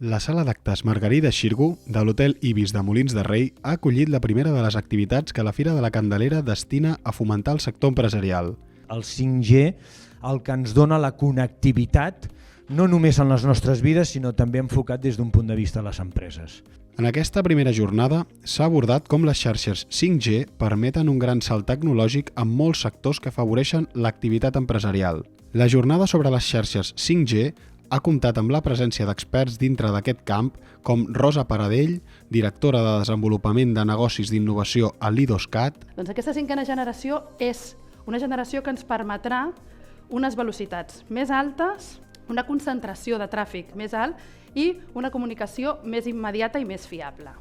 La sala d'actes Margarida Xirgu, de l'Hotel Ibis de Molins de Rei, ha acollit la primera de les activitats que la Fira de la Candelera destina a fomentar el sector empresarial. El 5G, el que ens dona la connectivitat, no només en les nostres vides, sinó també enfocat des d'un punt de vista de les empreses. En aquesta primera jornada s'ha abordat com les xarxes 5G permeten un gran salt tecnològic en molts sectors que afavoreixen l'activitat empresarial. La jornada sobre les xarxes 5G ha comptat amb la presència d'experts dintre d'aquest camp com Rosa Paradell, directora de Desenvolupament de Negocis d'Innovació a l'IDOSCAT. Doncs aquesta cinquena generació és una generació que ens permetrà unes velocitats més altes, una concentració de tràfic més alt i una comunicació més immediata i més fiable.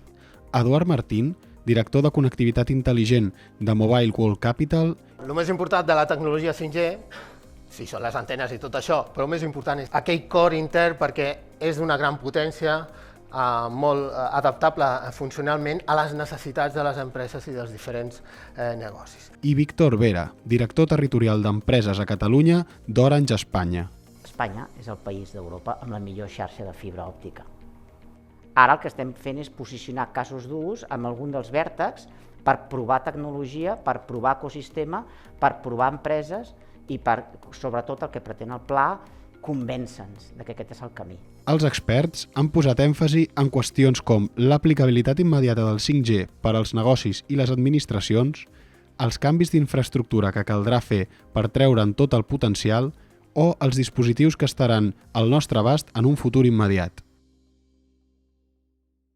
Eduard Martín, director de Connectivitat Intel·ligent de Mobile World Capital. El més important de la tecnologia 5G, sí, són les antenes i tot això, però el més important és aquell core intern perquè és d'una gran potència, molt adaptable funcionalment a les necessitats de les empreses i dels diferents negocis. I Víctor Vera, director territorial d'Empreses a Catalunya d'Orange Espanya. Espanya és el país d'Europa amb la millor xarxa de fibra òptica. Ara el que estem fent és posicionar casos d'ús amb algun dels vèrtexs per provar tecnologia, per provar ecosistema, per provar empreses i per, sobretot, el que pretén el pla, convèncer-nos que aquest és el camí. Els experts han posat èmfasi en qüestions com l'aplicabilitat immediata del 5G per als negocis i les administracions, els canvis d'infraestructura que caldrà fer per treure'n tot el potencial o els dispositius que estaran al nostre abast en un futur immediat.